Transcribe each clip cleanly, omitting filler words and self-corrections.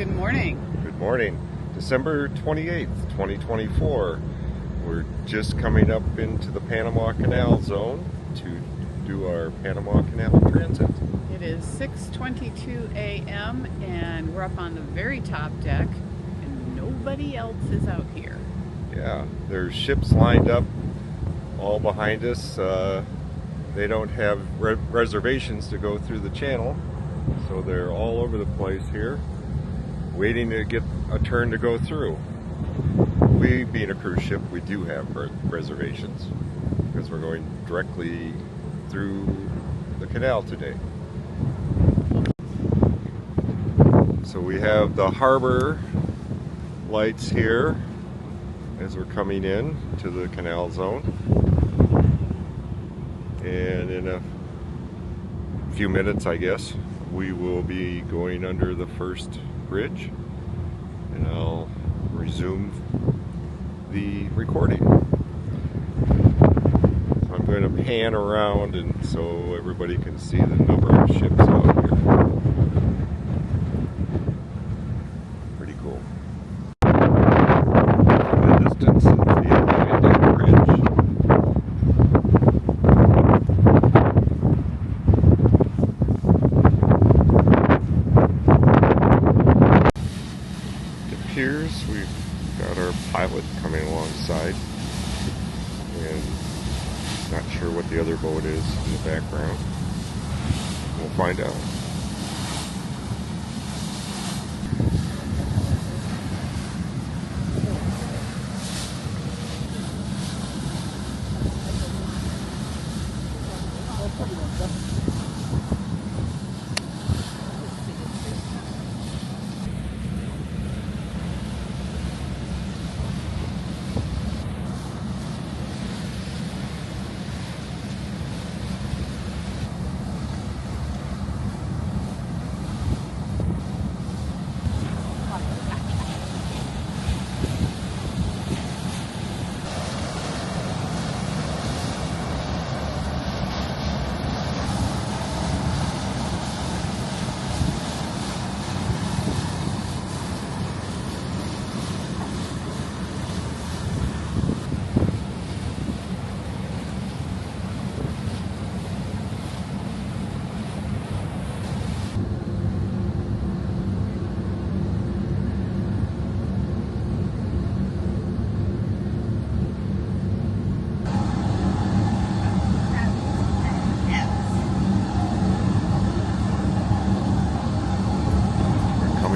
Good morning. Good morning. December 28th, 2024. We're just coming up into the Panama Canal zone to do our Panama Canal transit. It is 6:22 a.m. and we're up on the very top deck and nobody else is out here. Yeah, there's ships lined up all behind us. They don't have reservations to go through the channel, so they're all over the place here, waiting to get a turn to go through. We, being a cruise ship, we do have reservations because we're going directly through the canal today. So we have the harbor lights here as we're coming in to the canal zone. And in a few minutes, I guess, we will be going under the first bridge, and I'll resume the recording. So I'm going to pan around and so everybody can see the number of ships out here. Pretty cool. In the distance is the Atlantic Bridge. We've got our pilot coming alongside, and not sure what the other boat is in the background. We'll find out.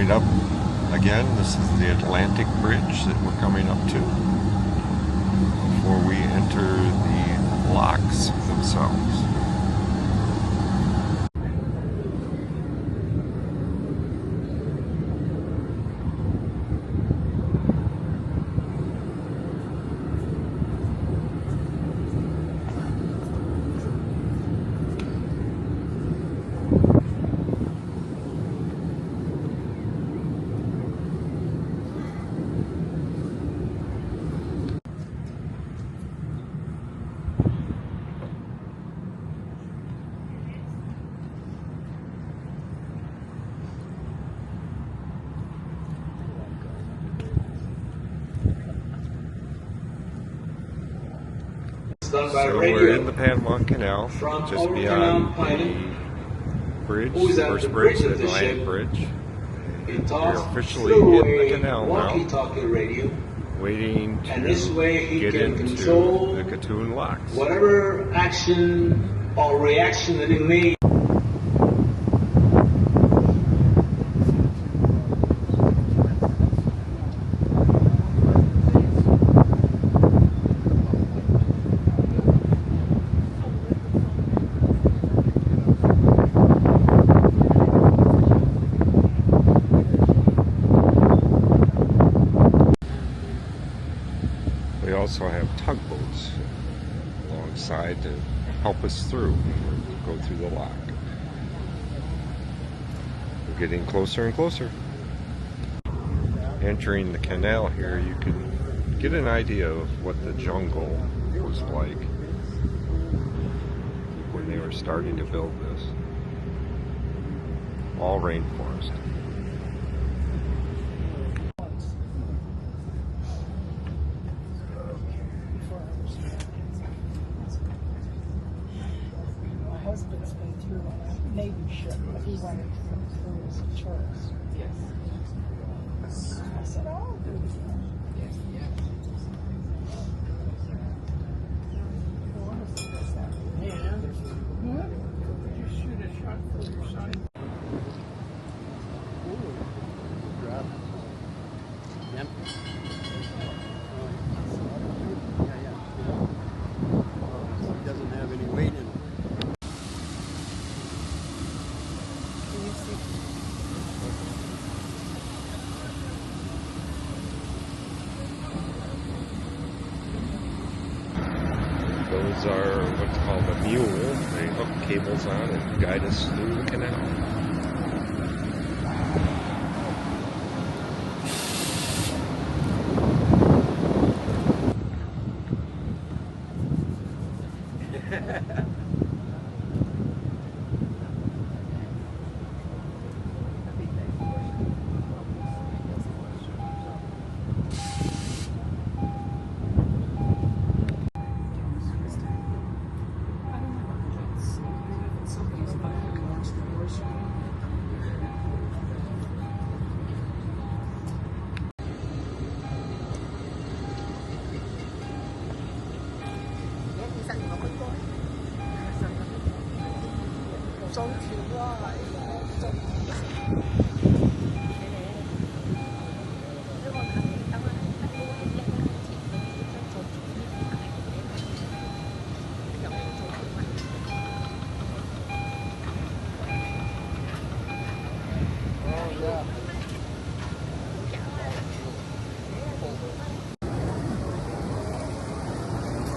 Up again, this is the Atlantic Bridge that we're coming up to before we enter the locks themselves. So we're in the Panama Canal, just beyond the bridge, first bridge, the Atlantic Bridge. We're officially in the canal now, waiting to get into the Katoon locks. Whatever action or reaction that it may. We also have tugboats alongside to help us through when we go through the lock. We're getting closer and closer. Entering the canal here, you can get an idea of what the jungle was like when they were starting to build this. All rainforest. Navy ship, but he wanted to come through as a tourist. Yes. I said, I'll do it. Yes. Yes. Yeah. What? Did you shoot a shot for your son? Yep. It doesn't have any weight in it. Can you see? Those are what's called a mule. They hook cables on and guide us through the canal.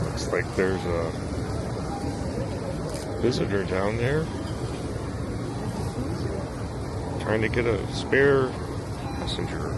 Looks like there's a visitor down there trying to get a spare passenger.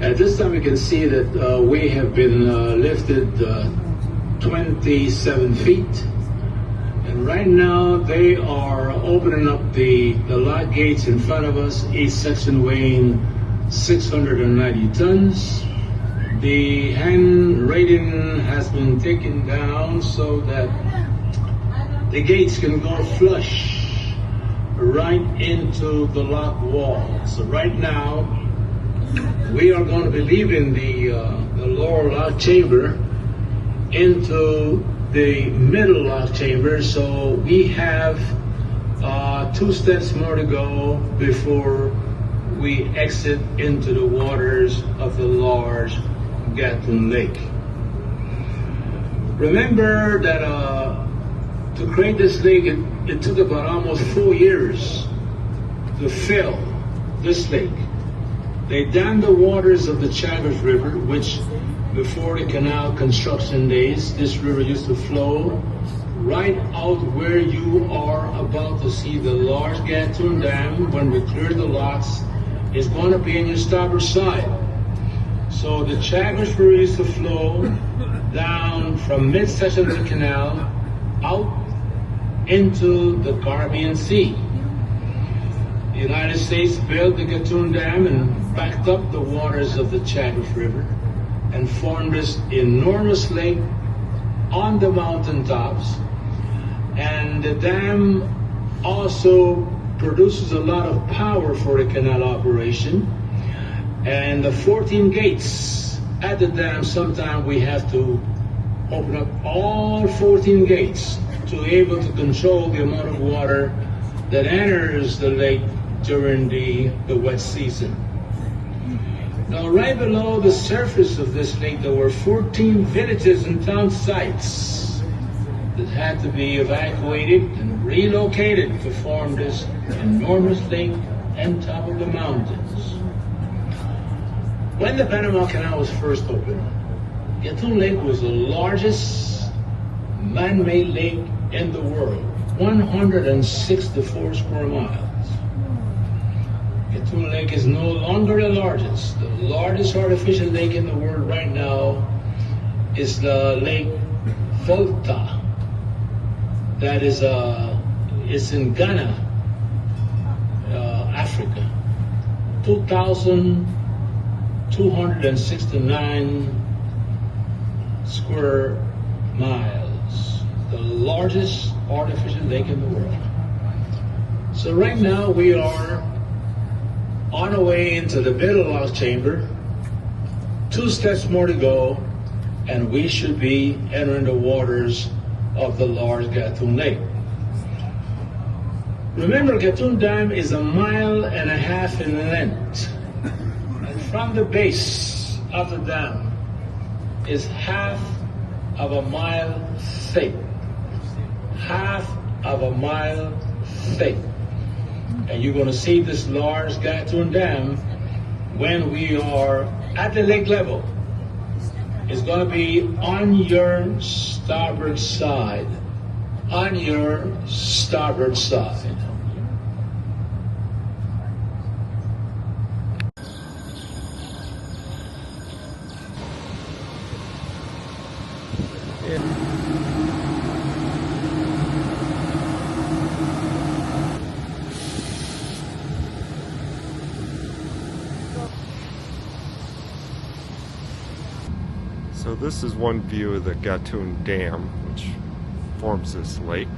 At this time, we can see that we have been lifted 27 feet. And right now, they are opening up the lock gates in front of us, each section weighing 690 tons. The hand rating has been taken down so that the gates can go flush right into the lock wall. So right now, we are going to be leaving the lower lock chamber into the middle lock chamber. So we have 2 steps more to go before we exit into the waters of the large Gatun Lake. Remember that to create this lake, it took about almost 4 years to fill this lake. They dammed the waters of the Chagres River, which before the canal construction days, this river used to flow right out where you are about to see the large Gatun Dam. When we clear the lots, it's going to be on your starboard side. So the Chagres River used to flow down from midsection of the canal out into the Caribbean Sea. The United States built the Gatun Dam and backed up the waters of the Chagres River and formed this enormous lake on the mountaintops. And the dam also produces a lot of power for the canal operation. And the 14 gates at the dam, sometimes we have to open up all 14 gates to be able to control the amount of water that enters the lake during the wet season. Now, right below the surface of this lake, there were 14 villages and town sites that had to be evacuated and relocated to form this enormous lake on top of the mountains. When the Panama Canal was first opened, Gatun Lake was the largest man-made lake in the world, 164 square miles. Gatun Lake is no longer the largest. The largest artificial lake in the world right now is the Lake Volta. That is it's in Ghana, Africa. 2,269 square miles. The largest artificial lake in the world. So right now we are on our way into the middle lock chamber. 2 steps more to go, and we should be entering the waters of the large Gatun Lake. Remember, Gatun Dam is 1.5 miles in length, and from the base of the dam is 1/2 of a mile thick. 1/2 mile thick. And you're going to see this large Gatun Dam when we are at the lake level. It's going to be on your starboard side. On your starboard side. So this is one view of the Gatun Dam, which forms this lake.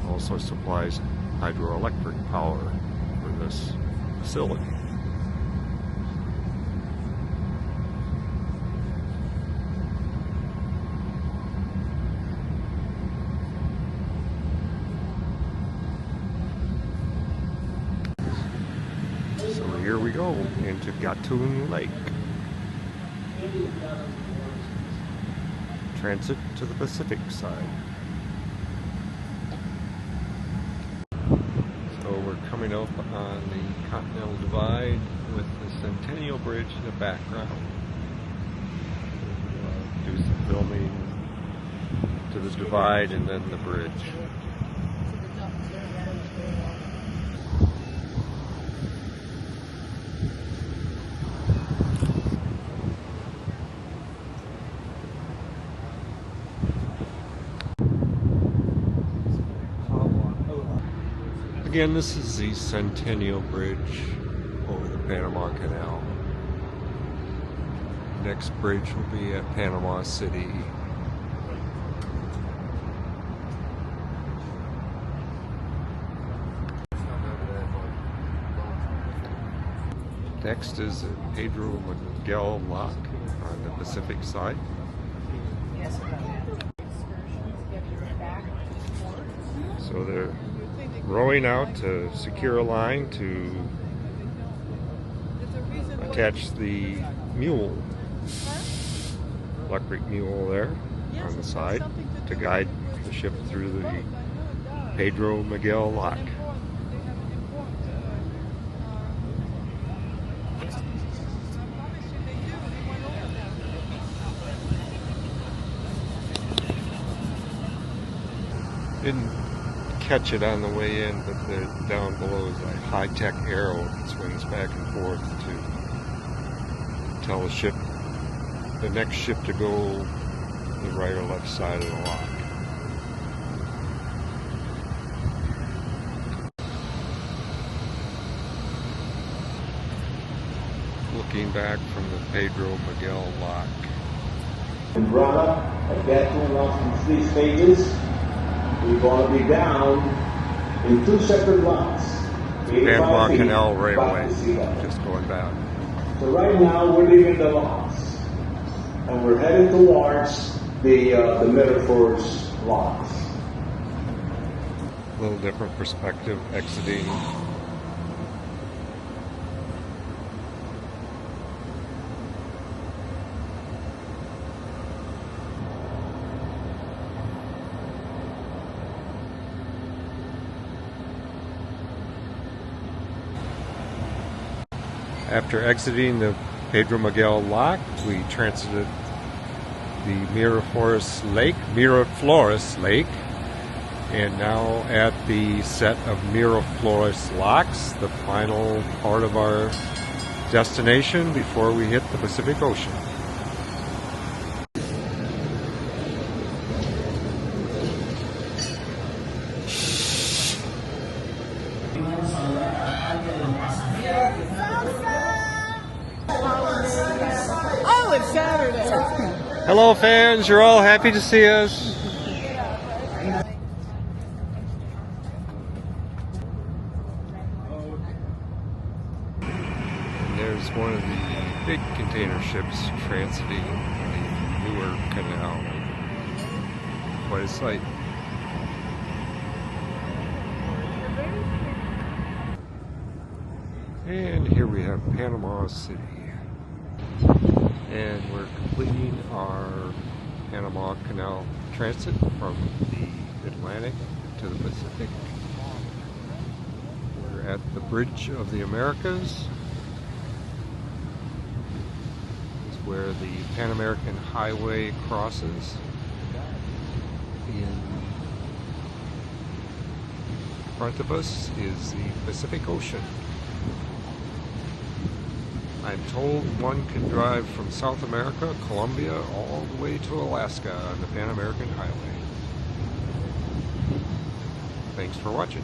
Also supplies hydroelectric power for this facility. So here we go into Gatun Lake. Transit to the Pacific side. So we're coming up on the Continental Divide with the Centennial Bridge in the background. We'll, do some filming to the divide and then the bridge. Again, this is the Centennial Bridge over the Panama Canal. Next bridge will be at Panama City. Next is Pedro Miguel Lock on the Pacific side. So rowing out to secure a line to attach the mule, electric mule there on the side to guide the ship through the Pedro Miguel Lock. Didn't catch it on the way in, but down below is a high-tech arrow that swings back and forth to tell the ship, the next ship, to go the right or left side of the lock. Looking back from the Pedro Miguel Lock. And brought up at that point off in 3 stages. We're going to be down in 2 separate locks. Panama Canal Railway, just going back. So right now we're leaving the locks, and we're heading towards the Metaphors locks. A little different perspective, exiting. After exiting the Pedro Miguel Lock, we transited the Miraflores Lake, and now at the set of Miraflores locks, the final part of our destination before we hit the Pacific Ocean. Oh, it's Saturday. Hello fans, you're all happy to see us. And there's one of the big container ships transiting the newer canal. Quite a sight. And here we have Panama City. And we're completing our Panama Canal transit from the Atlantic to the Pacific. We're at the Bridge of the Americas. This is where the Pan American Highway crosses. In front of us is the Pacific Ocean. I'm told one can drive from South America, Colombia, all the way to Alaska on the Pan American Highway. Thanks for watching.